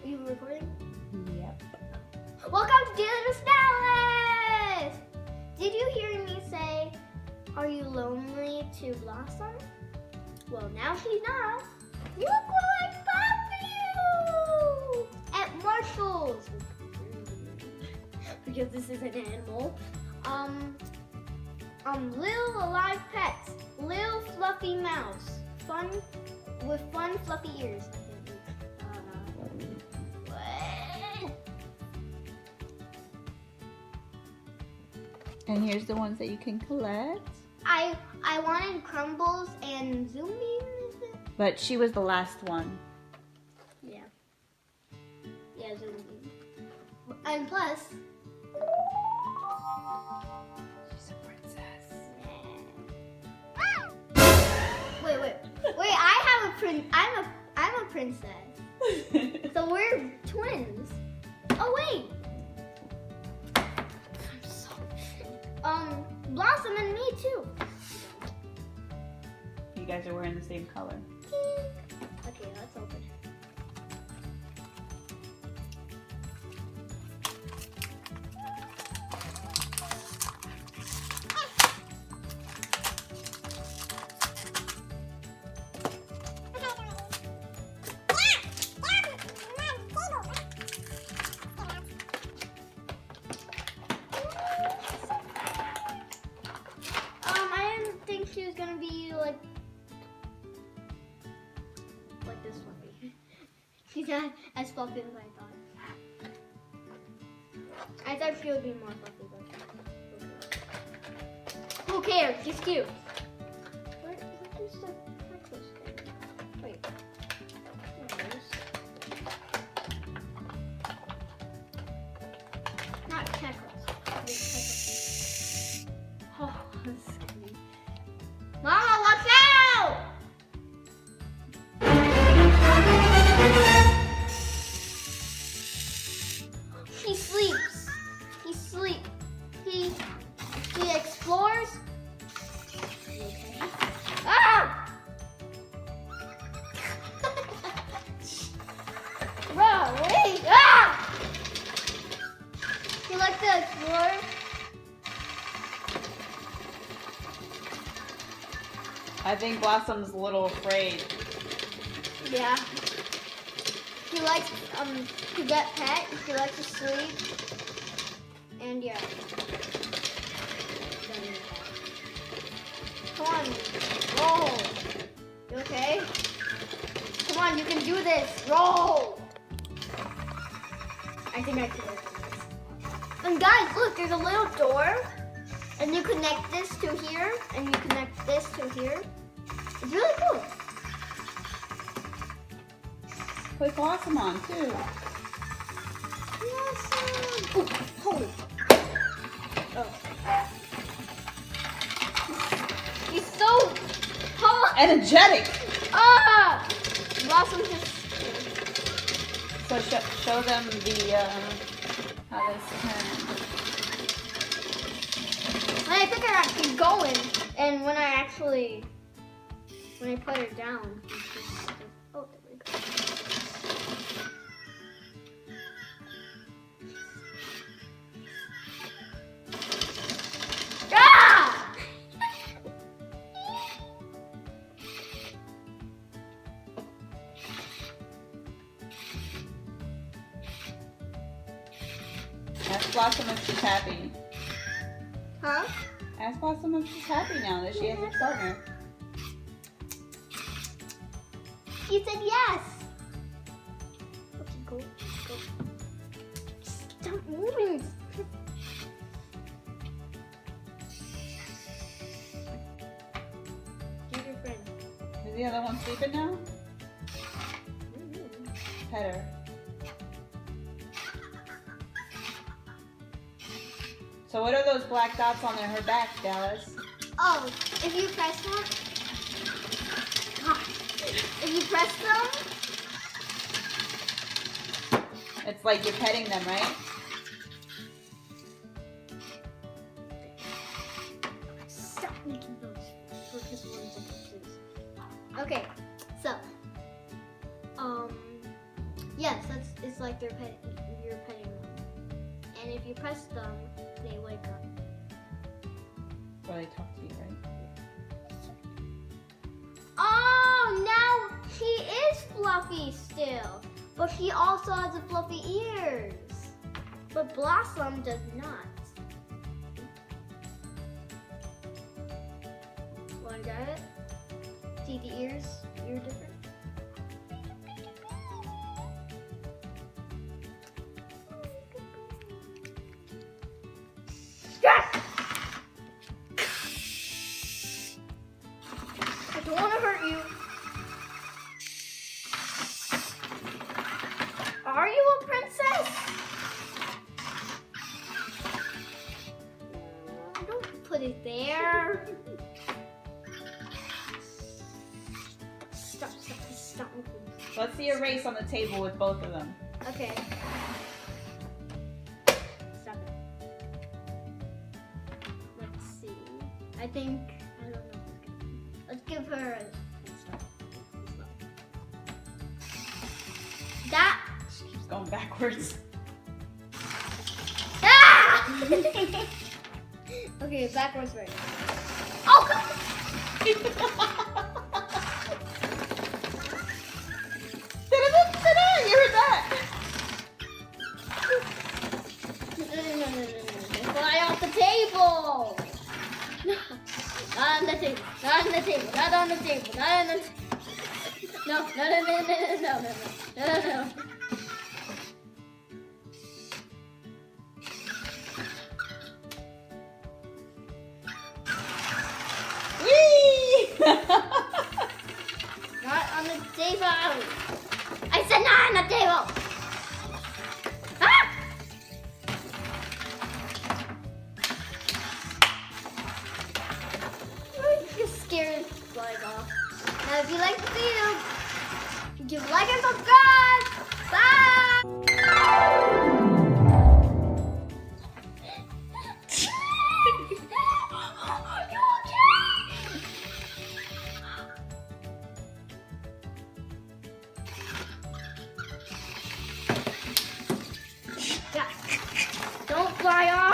You recording? Yep. Welcome to DailyDoseOfDallas! Did you hear me say, are you lonely to Blossom? Well, now she's not. Look what I found for you! At Marshall's. Because this is an animal. Littlelivepets. lil'fluffymouse. Fun with fun fluffy ears. And here's the ones that you can collect. I wanted Crumbles and Zooming. But she was the last one. Yeah. Yeah, Zooming. And plus, She's a princess. wait. I have a I'm a princess. So we're twins. Oh wait. Blossom and me too. You guys are wearing the same color. Okay, let's open it. I didn't think she was gonna be like this fluffy. She's not as fluffy as I thought. I thought she would be more fluffy, but who cares? She's cute. Where's the necklace thing? Wait. There it is. Not necklace. Oh, this is scary. Mama, watch out! He sleeps. He sleeps. He explores. Okay. Ah! Bro, wait! Ah! You like to explore? I think Blossom's a little afraid. Yeah. He likes to get pet. He likes to sleep. And yeah. Come on, roll. You okay? Come on, you can do this. Roll. I think I can open this. And guys, look, there's a little door. And you connect this to here. And you connect this to here. It's really cool. Put Blossom on too. Awesome. Oh, holy. Oh. He's so hot. Energetic. Ah! Blossom just. So show them the how this turns. When I pick her up, she's going, and when I put her down, she's just. Oh, there we go. Ah! Ask Blossom if she's happy. Huh? Ask Blossom if she's happy now that she has a partner. He said yes. Okay, go. Stop moving. Here's your friend. Is the other one sleeping now? Pet her. So what are those black dots on her back, Dallas? Oh, if you press them, if you press them, It's like you're petting them, right? stop making those for just 1 second, please. Okay, so, yes, it's like you're petting them. And if you press them, they wake up. Or they talk to you, right? Oh, now he is fluffy still. But he also has the fluffy ears. But Blossom does not. Wanna get it? See the ears? Ear different? Yes! I don't want to hurt you. Are you a princess? Don't put it there. Stop. Let's see a race on the table with both of them. Okay. Stop it. Let's see. I don't know. Let's give her a stop. That. She keeps going backwards. Ah! Okay, backwards right. Oh, God. You heard that? No. Fly off the table. Not on the table. Not on the table. Not on the table. Not on the table. No. Whee! Not on the table. I said not on the table. Ah! I'm just scared of flying off. Now, if you like the video, give a like and subscribe. Bye. You okay? Don't fly off.